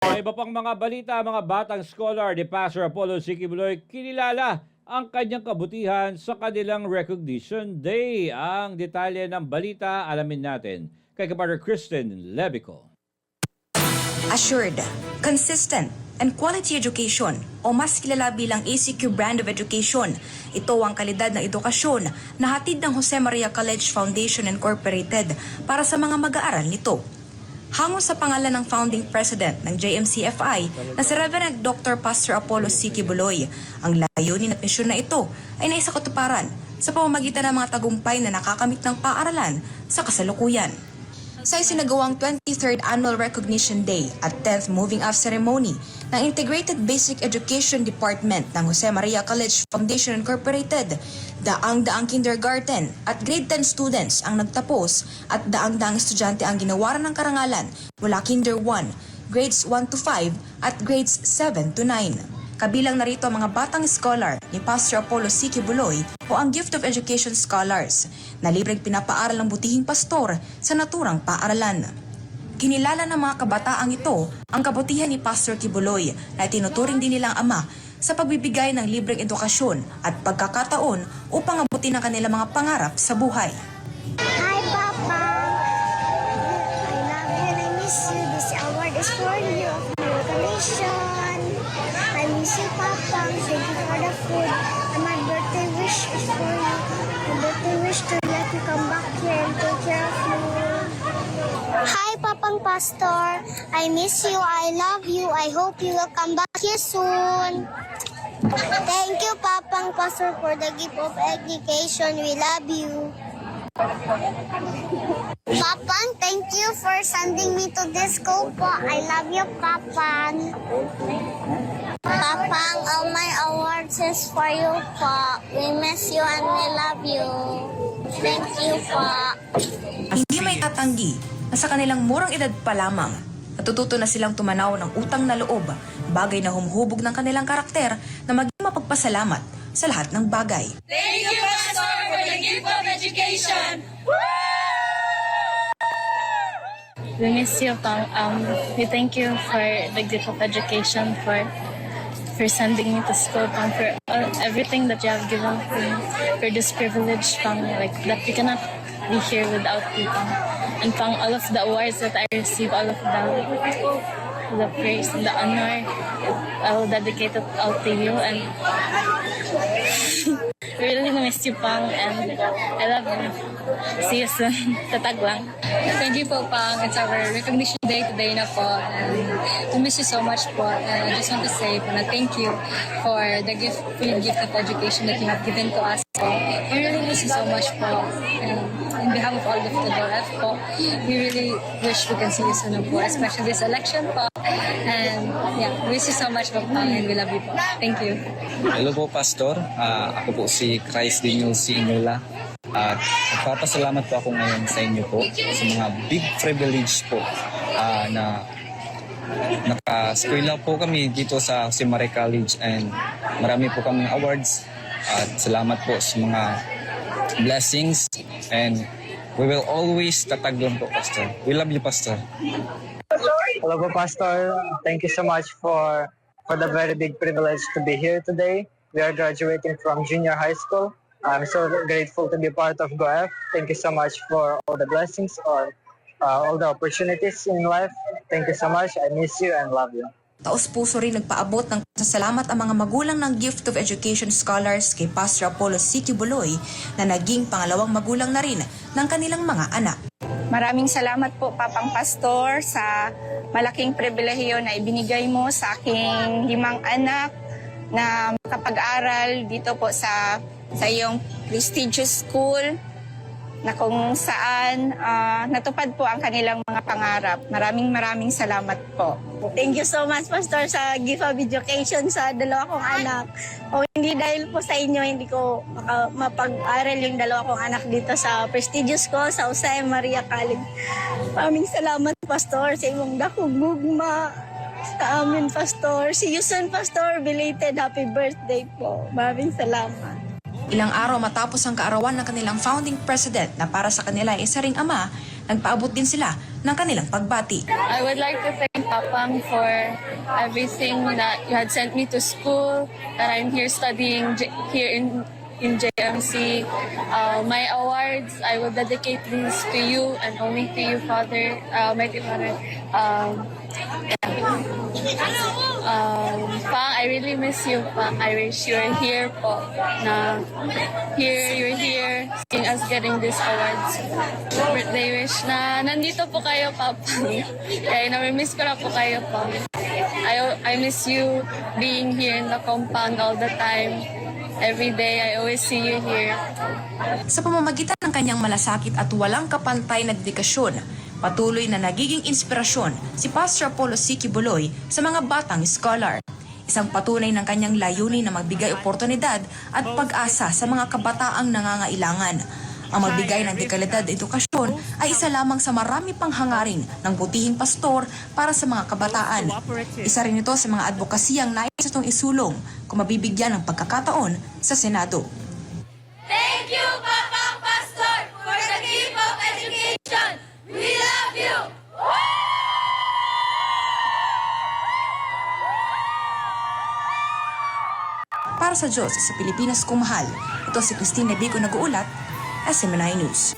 Sa iba pang mga balita, mga batang scholar ni Pastor Apollo C. Quiboloy kinilala ang kanyang kabutihan sa kanilang Recognition Day. Ang detalye ng balita alamin natin kay Kapatid Kristen Levico. Assured, consistent, and quality education o mas kilala bilang ACQ Brand of Education. Ito ang kalidad ng edukasyon na hatid ng Jose Maria College Foundation Incorporated para sa mga mag-aaral nito. Hango sa pangalan ng founding president ng JMCFI na si Reverend Dr. Pastor Apollo C. Quiboloy, ang layunin at misyon na ito ay naisakatuparan sa pamamagitan ng mga tagumpay na nakakamit ng paaralan sa kasalukuyan. Sa isinagawang 23rd Annual Recognition Day at 10th Moving Up Ceremony ng Integrated Basic Education Department ng Jose Maria College Foundation Incorporated, daang-daang kindergarten at grade 10 students ang nagtapos at daang-daang estudyante ang ginawaran ng karangalan mula Kinder 1, grades 1 to 5 at grades 7 to 9. Kabilang narito ang mga batang scholar ni Pastor Apollo C. Quiboloy o ang Gift of Education Scholars na libreng pinapaaral ng butihing pastor sa naturang paaralan. Kinilala ng mga kabataang ito ang kabutihan ni Pastor Quiboloy na tinuturing din nilang ama sa pagbibigay ng libreng edukasyon at pagkakataon upang abutin ang kanilang mga pangarap sa buhay. Hi, Papa. I love you and I miss you. This award is for you of recognition. I miss you, Papa. Thank you for the food. And my birthday wish is for you. My birthday wish to let you come back here and take care of you. Hi, Papang Pastor. I miss you. I love you. I hope you will come back here soon. Thank you, Papang Pastor, for the gift of education. We love you. Papang, thank you for sending me to this school po. I love you, Papang. Papang, all my awards is for you po. We miss you and we love you. Thank you po. Hindi may tatanggi na sa kanilang murang edad pa lamang, natututo na silang tumanaw ng utang na loob, bagay na humuhubog ng kanilang karakter na maging mapagpasalamat sa lahat ng bagay. Thank you, Pastor, for the gift of education. We miss you, Pang. We thank you for the gift of education, for sending me to school, Pang, for everything that you have given me, for this privilege, Pang, like that we cannot be here without you, Pang. And Pang, all of the awards that I receive, all of the praise and the honor, I will dedicate it all to you. And really miss you, Pang, and I love you. See you soon. Tatag lang. Thank you po, Pang. It's our recognition day today na po. And we miss you so much po. And I just want to say po na thank you for the free gift of education that you have given to us po. We really miss you so much po. And in behalf of all of the DOF po, we really wish we can see you soon po, especially this election po. And yeah, we miss you so much po, Pang, and we love you po. Thank you. Hello po, Pastor. Ako po si Christ Daniel C. Inula. At nagpapasalamat po ako ngayon sa inyo po sa mga big privilege po na naka-eskwela po kami dito sa Jose Maria College and marami po kaming awards at salamat po sa mga blessings and we will always tatag lang po, Pastor. We love you, Pastor. Hello po, Pastor. Thank you so much for the very big privilege to be here today. We are graduating from junior high school. I'm so grateful to be part of GOEF. Thank you so much for all the blessings or all the opportunities in life. Thank you so much. I miss you and love you. Taos-puso rin nagpaabot ng pasasalamat ang mga magulang ng Gift of Education Scholars kay Pastor Apollo C. Quiboloy na naging pangalawang magulang na rin ng kanilang mga anak. Maraming salamat po, Papang Pastor, sa malaking pribilehiyo na ibinigay mo sa aking 5 anak na makapag-aral dito po sa iyong prestigious school na kung saan natupad po ang kanilang mga pangarap. Maraming salamat po. Thank you so much, Pastor, sa gift of education sa 2 kong anak. O hindi dahil po sa inyo, hindi ko mapag-aral yung 2 kong anak dito sa prestigious school sa Jose Maria College. Maraming salamat, Pastor, sa imong dakong gugma sa amin, Pastor. See you soon, Pastor. Belated happy birthday po. Maraming salamat. Ilang araw matapos ang kaarawan ng kanilang founding president na para sa kanila ay isa ring ama, nagpaabot din sila ng kanilang pagbati. I would like to thank Papang, for everything that you had sent me to school, that I'm here studying here in JMC. My awards, I will dedicate these to you and only to you, Father, Mighty Father. Pang, I really miss you, Pang. I wish you were here po. You're here, seeing us getting these awards. Birthday wish na nandito po kayo, Papa. Kaya nami-miss ko na po kayo, Pang. I miss you being here in the compound all the time. Every day, I always see you here. Sa pamamagitan ng kanyang malasakit at walang kapantay na dedikasyon, patuloy na nagiging inspirasyon si Pastor Apollo C. Kibuloy sa mga batang scholar. Isang patunay ng kanyang layunin na magbigay oportunidad at pag-asa sa mga kabataang nangangailangan. Ang magbigay ng dekalidad na edukasyon ay isa lamang sa marami pang hangarin ng butihing pastor para sa mga kabataan. Isa rin ito sa mga advokasiyang nais itong isulong kung mabibigyan ng pagkakataon sa Senado. Thank you, Papang Pastor, for the gift of education. We love you! Para sa Diyos sa Pilipinas kung mahal, ito si Christine Bico nag-uulat, SMNI News.